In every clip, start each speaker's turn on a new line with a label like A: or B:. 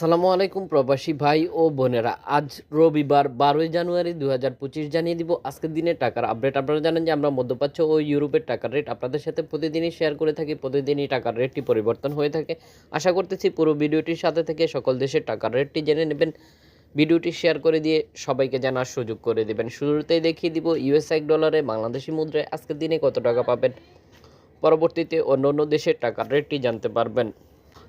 A: সালামু আলাইকুম প্রবাসী ভাই ও বোনেরা। আজ রবিবার 12 জানুয়ারি 2025 জানিয়ে দিব আজকের দিনের টাকার আপডেট। আপনারা জানেন যে আমরা মধ্যপ্রাচ্য ও ইউরোপের টাকার রেট আপনাদের সাথে প্রতিদিনই শেয়ার করে থাকি। প্রতিদিনই টাকার রেটটি পরিবর্তন হয়ে থাকে। আশা করতেছি পুরো ভিডিওটির সাথে থেকে সকল দেশের টাকার রেটটি জেনে নেবেন। ভিডিওটি শেয়ার করে দিয়ে সবাইকে জানার সুযোগ করে দেবেন। শুরুতেই দেখিয়ে দিব ইউএস ডলারে বাংলাদেশি মুদ্রায় আজকের দিনে কত টাকা পাবেন। পরবর্তীতে অন্য অন্য দেশের টাকার রেটটি জানতে পারবেন।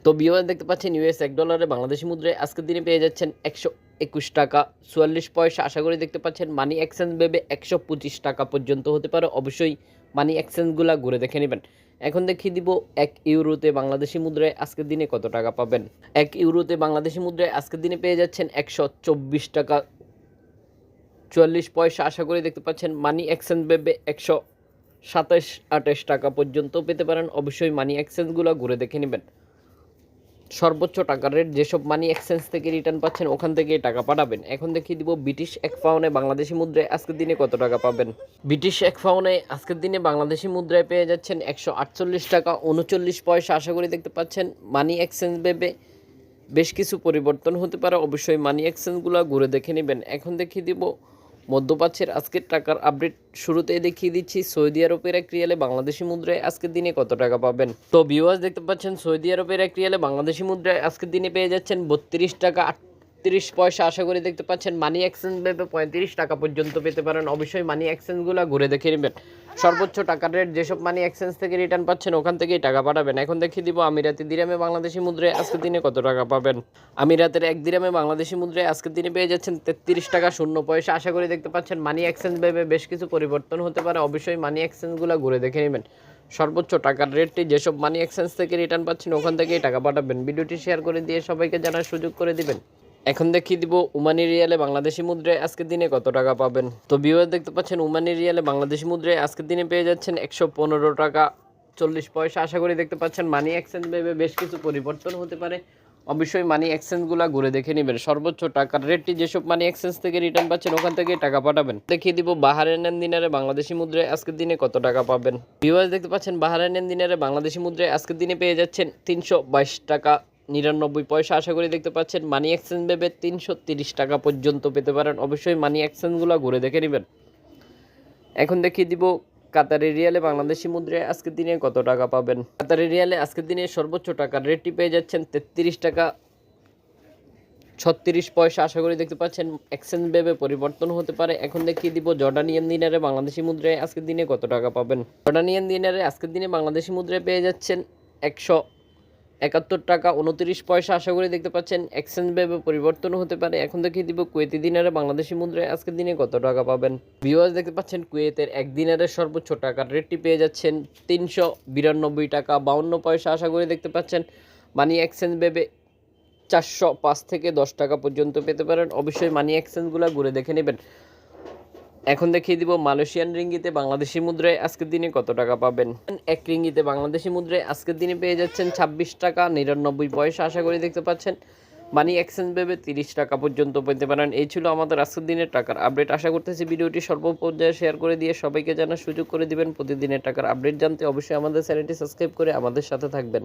A: তো ভিউয়ার দেখতে পাচ্ছেন ইউএস ডলারে বাংলাদেশি মুদ্রায় আজকের দিনে পেয়ে যাচ্ছেন 121 টাকা 44 পয়সা। আশা করি দেখতে পাচ্ছেন মানি এক্সচেঞ্জ ভেবে 125 টাকা পর্যন্ত হতে পারে। অবশ্যই মানি এক্সচেঞ্জগুলো ঘুরে দেখে নেবেন। এখন দেখিয়ে দিব 1 ইউরোতে বাংলাদেশি মুদ্রায় আজকের দিনে কত টাকা পাবেন। 1 ইউরোতে বাংলাদেশি মুদ্রায় আজকের দিনে পেয়ে যাচ্ছেন 124 টাকা 44 পয়সা। আশা করি দেখতে পাচ্ছেন মানি এক্সচেঞ্জ ভেবে 127-28 টাকা পর্যন্ত পেতে পারেন। অবশ্যই মানি এক্সচেঞ্জগুলো ঘুরে দেখে নেবেন। সর্বোচ্চ টাকার রেট যেসব মানি এক্সচেঞ্জ থেকে রিটার্ন পাচ্ছেন ওখান থেকে টাকা পাঠাবেন। এখন দেখিয়ে দিব ব্রিটিশ 1 পাউন্ডে বাংলাদেশি মুদ্রায় আজকের দিনে কত টাকা পাবেন। ব্রিটিশ 1 পাউন্ডে আজকের দিনে বাংলাদেশি মুদ্রায় পেয়ে যাচ্ছেন 148 টাকা 39 পয়সা। আশা করি দেখতে পাচ্ছেন মানি এক্সচেঞ্জ ভেবে বেশ কিছু পরিবর্তন হতে পারে। অবশ্যই মানি এক্সচেঞ্জগুলো ঘুরে দেখে নেবেন। এখন দেখিয়ে দিব মধ্যপ্রাচ্যের আজকের টাকার আপডেট। শুরুতেই দেখিয়ে দিচ্ছি সৌদি আরবের 1 রিয়ালে বাংলাদেশি মুদ্রায় আজকের দিনে কত টাকা পাবেন। তো ভিউয়ার্স দেখতে পাচ্ছেন সৌদি আরবের 1 রিয়ালে বাংলাদেশি মুদ্রায় আজকের দিনে পেয়ে যাচ্ছেন 32 টাকা 38 পয়সা। আশা করি দেখতে পাচ্ছেন মানি এক্সচেঞ্জ ভেবে 35 টাকা পর্যন্ত পেতে পারেন। অবশ্যই মানি এক্সচেঞ্জগুলো ঘুরে দেখে নেবেন। সর্বোচ্চ টাকার রেট যেসব মানি এক্সচেঞ্জ থেকে রিটার্ন পাচ্ছেন ওখান থেকেই টাকা পাঠাবেন। এখন দেখিয়ে দিব আমিরাতি দিরহামে বাংলাদেশি মুদ্রায় আজকের দিনে কত টাকা পাবেন। আমিরাতের 1 দিরহামে বাংলাদেশি মুদ্রায় আজকের দিনে পেয়ে যাচ্ছেন 33 টাকা 0 পয়সা। আশা করি দেখতে পাচ্ছেন মানি এক্সচেঞ্জ ভেবে বেশ কিছু পরিবর্তন হতে পারে। অবশ্যই মানি এক্সচেঞ্জগুলো ঘুরে দেখে নেবেন। সর্বোচ্চ টাকার রেটটি যেসব মানি এক্সচেঞ্জ থেকে রিটার্ন পাচ্ছেন ওখান থেকেই টাকা পাঠাবেন। ভিডিওটি শেয়ার করে দিয়ে সবাইকে জানার সুযোগ করে দিবেন। এখন দেখিয়ে দিব ওমানি রিয়ালে বাংলাদেশি মুদ্রায় আজকের দিনে কত টাকা পাবেন। তো ভিউয়ার দেখতে পাচ্ছেন ওমানি রিয়ালে বাংলাদেশি মুদ্রায় আজকের দিনে পেয়ে যাচ্ছেন 115 টাকা 40 পয়সা। আশা করি দেখতে পাচ্ছেন মানি এক্সচেঞ্জ ভেবে বেশ কিছু পরিবর্তন হতে পারে। অবশ্যই মানি এক্সচেঞ্জগুলো ঘুরে দেখে নেবেন। সর্বোচ্চ টাকার রেটটি যেসব মানি এক্সচেঞ্জ থেকে রিটার্ন পাচ্ছেন ওখান থেকে টাকা পাঠাবেন। দেখিয়ে দিব বাহারাইন দিনারে বাংলাদেশি মুদ্রায় আজকের দিনে কত টাকা পাবেন। ভিউয়ার দেখতে পাচ্ছেন বাহারাইন দিনারে বাংলাদেশি মুদ্রায় আজকের দিনে পেয়ে যাচ্ছেন 322 টাকা 99 পয়সা। আশা করি দেখতে পাচ্ছেন মানি এক্সচেঞ্জ ভেবে 330 টাকা পর্যন্ত পেতে পারেন। অবশ্যই মানি এক্সচেঞ্জগুলো ঘুরে দেখে নেবেন। এখন দেখিয়ে দিব কাতারি রিয়ালে বাংলাদেশি মুদ্রায় আজকের দিনে কত টাকা পাবেন। কাতারি রিয়ালে আজকের দিনে সর্বোচ্চ টাকার রেটটি পেয়ে যাচ্ছেন 33 টাকা 36 পয়সা। আশা করি দেখতে পাচ্ছেন এক্সচেঞ্জ ভেবে পরিবর্তন হতে পারে। এখন দেখিয়ে দিব জর্ডানিয়ান দিনারে বাংলাদেশি মুদ্রায় আজকের দিনে কত টাকা পাবেন। জর্ডানিয়ান দিনারে আজকের দিনে বাংলাদেশি মুদ্রায় পেয়ে যাচ্ছেন 171 টাকা 29 পয়সা। আশা করি দেখতে পাচ্ছেন এক্সচেঞ্জ ভেবে পরিবর্তন হতে পারে। এখন দেখিয়ে দিব কুয়েতি দিনারে বাংলাদেশি মুদ্রায় আজকের দিনে কত টাকা পাবেন। ভিউয়ার্স দেখতে পাচ্ছেন কুয়েতের 1 দিনারের সর্বোচ্চ টাকার রেটটি পেয়ে যাচ্ছেন 392 টাকা 52 পয়সা। আশা করি দেখতে পাচ্ছেন মানি এক্সচেঞ্জ ভেবে 405 থেকে 10 টাকা পর্যন্ত পেতে পারেন। অবশ্যই মানি এক্সচেঞ্জগুলো ঘুরে দেখে নেবেন। এখন দেখিয়ে দিব মালয়েশিয়ান রিঙ্গিতে বাংলাদেশি মুদ্রায় আজকের দিনে কত টাকা পাবেন। 1 রিঙ্গিতে বাংলাদেশি মুদ্রায় আজকের দিনে পেয়ে যাচ্ছেন 26 টাকা 99 পয়সা। আশা করি দেখতে পাচ্ছেন মানি এক্সচেঞ্জ ভেবে 30 টাকা পর্যন্ত পেতে পারেন। এই ছিল আমাদের আজকের দিনের টাকার আপডেট। আশা করতেছি ভিডিওটি সর্বপর্যায়ে শেয়ার করে দিয়ে সবাইকে জানার সুযোগ করে দিবেন। প্রতিদিনের টাকার আপডেট জানতে অবশ্যই আমাদের চ্যানেলটি সাবস্ক্রাইব করে আমাদের সাথে থাকবেন।